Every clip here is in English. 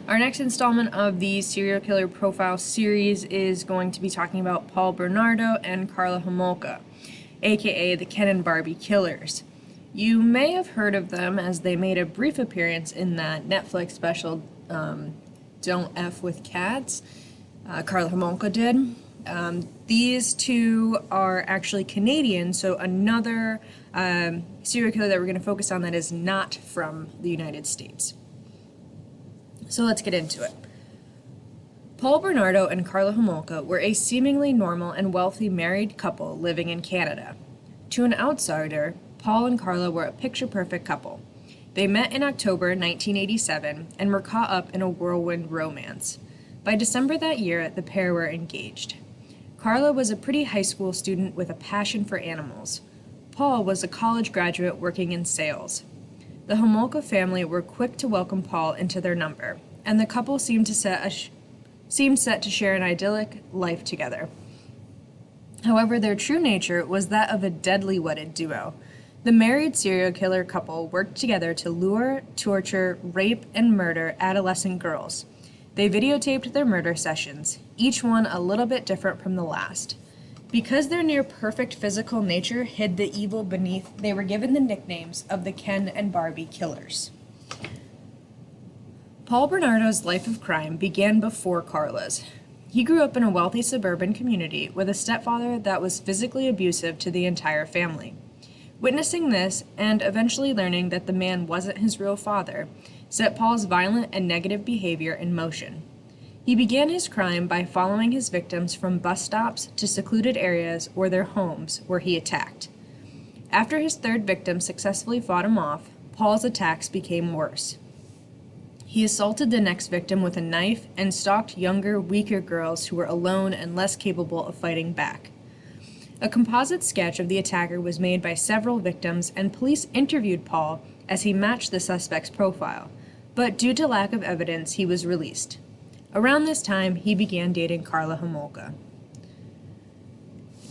Our next installment of the serial killer profile series is going to be talking about Paul Bernardo and Karla Homolka, aka the Ken and Barbie killers. You may have heard of them as they made a brief appearance in that Netflix special, Don't F with Cats. Karla Homolka did. These two are actually Canadian, so another serial killer that we're going to focus on that is not from the United States. So let's get into it. Paul Bernardo and Karla Homolka were a seemingly normal and wealthy married couple living in Canada. To an outsider, Paul and Karla were a picture-perfect couple. They met in October 1987 and were caught up in a whirlwind romance. By December that year, the pair were engaged. Karla was a pretty high school student with a passion for animals. Paul was a college graduate working in sales. The Homolka family were quick to welcome Paul into their number, and the couple seemed set to share an idyllic life together. However, their true nature was that of a deadly wedded duo. The married serial killer couple worked together to lure, torture, rape, and murder adolescent girls. They videotaped their murder sessions, each one a little bit different from the last. Because their near-perfect physical nature hid the evil beneath, they were given the nicknames of the Ken and Barbie killers. Paul Bernardo's life of crime began before Karla's. He grew up in a wealthy suburban community with a stepfather that was physically abusive to the entire family. Witnessing this, and eventually learning that the man wasn't his real father, set Paul's violent and negative behavior in motion. He began his crime by following his victims from bus stops to secluded areas or their homes where he attacked. After his third victim successfully fought him off, Paul's attacks became worse. He assaulted the next victim with a knife and stalked younger, weaker girls who were alone and less capable of fighting back. A composite sketch of the attacker was made by several victims, and police interviewed Paul as he matched the suspect's profile, but due to lack of evidence, he was released. Around this time, he began dating Karla Homolka.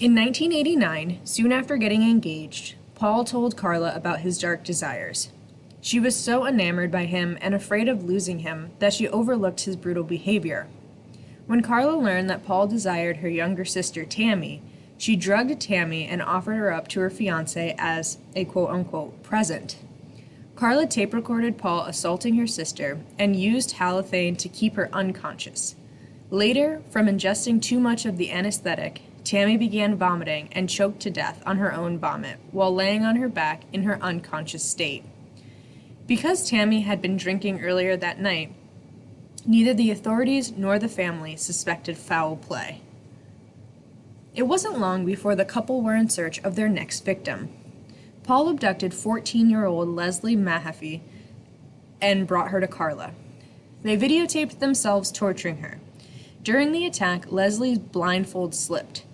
In 1989, soon after getting engaged, Paul told Karla about his dark desires. She was so enamored by him and afraid of losing him that she overlooked his brutal behavior. When Karla learned that Paul desired her younger sister, Tammy, she drugged Tammy and offered her up to her fiancé as a quote-unquote present. Karla tape-recorded Paul assaulting her sister and used halothane to keep her unconscious. Later, from ingesting too much of the anesthetic, Tammy began vomiting and choked to death on her own vomit while laying on her back in her unconscious state. Because Tammy had been drinking earlier that night, neither the authorities nor the family suspected foul play. It wasn't long before the couple were in search of their next victim. Paul abducted 14-year-old Leslie Mahaffey and brought her to Karla. They videotaped themselves torturing her. During the attack, Leslie's blindfold slipped.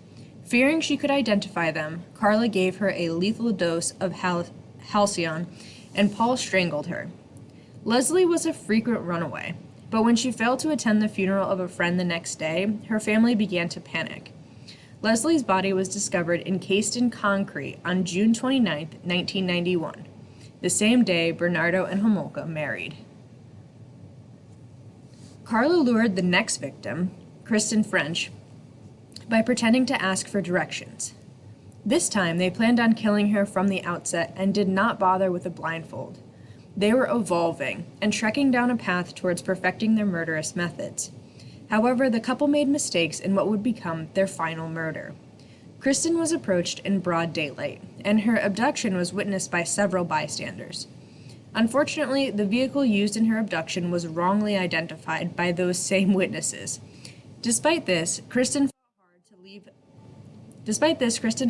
Fearing she could identify them, Karla gave her a lethal dose of halcyon, and Paul strangled her. Leslie was a frequent runaway, but when she failed to attend the funeral of a friend the next day, her family began to panic. Leslie's body was discovered encased in concrete on June 29, 1991. The same day, Bernardo and Homolka married. Karla lured the next victim, Kristen French, by pretending to ask for directions. This time, they planned on killing her from the outset and did not bother with a blindfold. They were evolving and trekking down a path towards perfecting their murderous methods. However, the couple made mistakes in what would become their final murder. Kristen was approached in broad daylight, and her abduction was witnessed by several bystanders. Unfortunately, the vehicle used in her abduction was wrongly identified by those same witnesses. Despite this, Kristen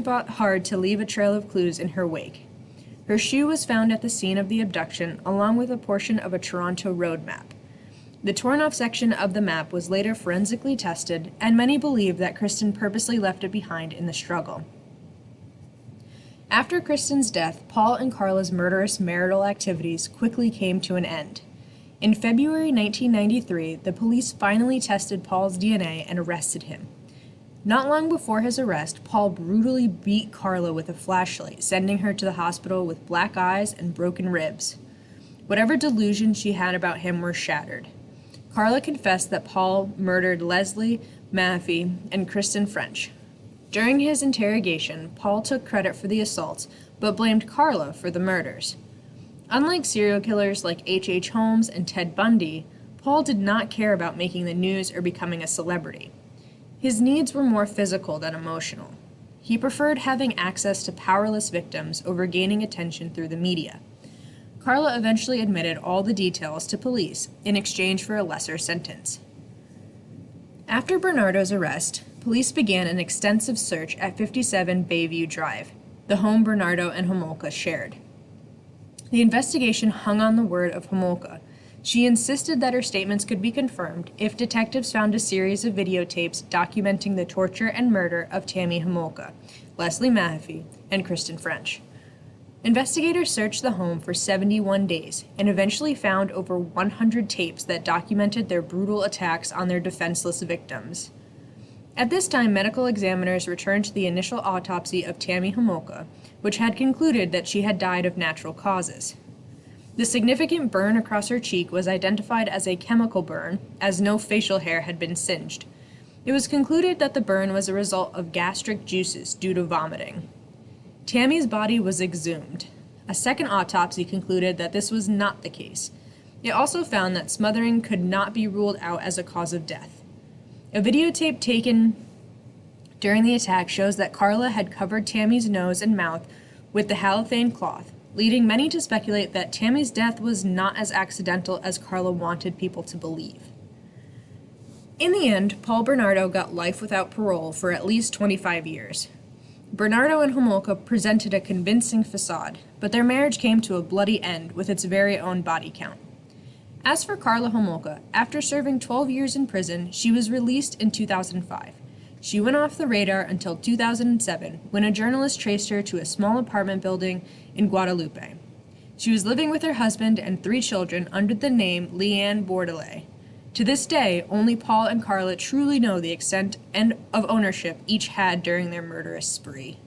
fought hard to leave a trail of clues in her wake. Her shoe was found at the scene of the abduction, along with a portion of a Toronto road map. The torn-off section of the map was later forensically tested, and many believe that Kristen purposely left it behind in the struggle. After Kristen's death, Paul and Karla's murderous marital activities quickly came to an end. In February 1993, the police finally tested Paul's DNA and arrested him. Not long before his arrest, Paul brutally beat Karla with a flashlight, sending her to the hospital with black eyes and broken ribs. Whatever delusions she had about him were shattered. Karla confessed that Paul murdered Leslie, Maffey, and Kristen French. During his interrogation, Paul took credit for the assaults, but blamed Karla for the murders. Unlike serial killers like H.H. Holmes and Ted Bundy, Paul did not care about making the news or becoming a celebrity. His needs were more physical than emotional. He preferred having access to powerless victims over gaining attention through the media. Karla eventually admitted all the details to police in exchange for a lesser sentence. After Bernardo's arrest, police began an extensive search at 57 Bayview Drive, the home Bernardo and Homolka shared. The investigation hung on the word of Homolka. She insisted that her statements could be confirmed if detectives found a series of videotapes documenting the torture and murder of Tammy Homolka, Leslie Maffey, and Kristen French. Investigators searched the home for 71 days and eventually found over 100 tapes that documented their brutal attacks on their defenseless victims. At this time, medical examiners returned to the initial autopsy of Tammy Homolka, which had concluded that she had died of natural causes. The significant burn across her cheek was identified as a chemical burn, as no facial hair had been singed. It was concluded that the burn was a result of gastric juices due to vomiting. Tammy's body was exhumed. A second autopsy concluded that this was not the case. It also found that smothering could not be ruled out as a cause of death. A videotape taken during the attack shows that Karla had covered Tammy's nose and mouth with the halothane cloth, leading many to speculate that Tammy's death was not as accidental as Karla wanted people to believe. In the end, Paul Bernardo got life without parole for at least 25 years. Bernardo and Homolka presented a convincing facade, but their marriage came to a bloody end with its very own body count. As for Karla Homolka, after serving 12 years in prison, she was released in 2005. She went off the radar until 2007, when a journalist traced her to a small apartment building in Guadalupe. She was living with her husband and 3 children under the name Leanne Bordelais. To this day, only Paul and Karla truly know the extent of ownership each had during their murderous spree.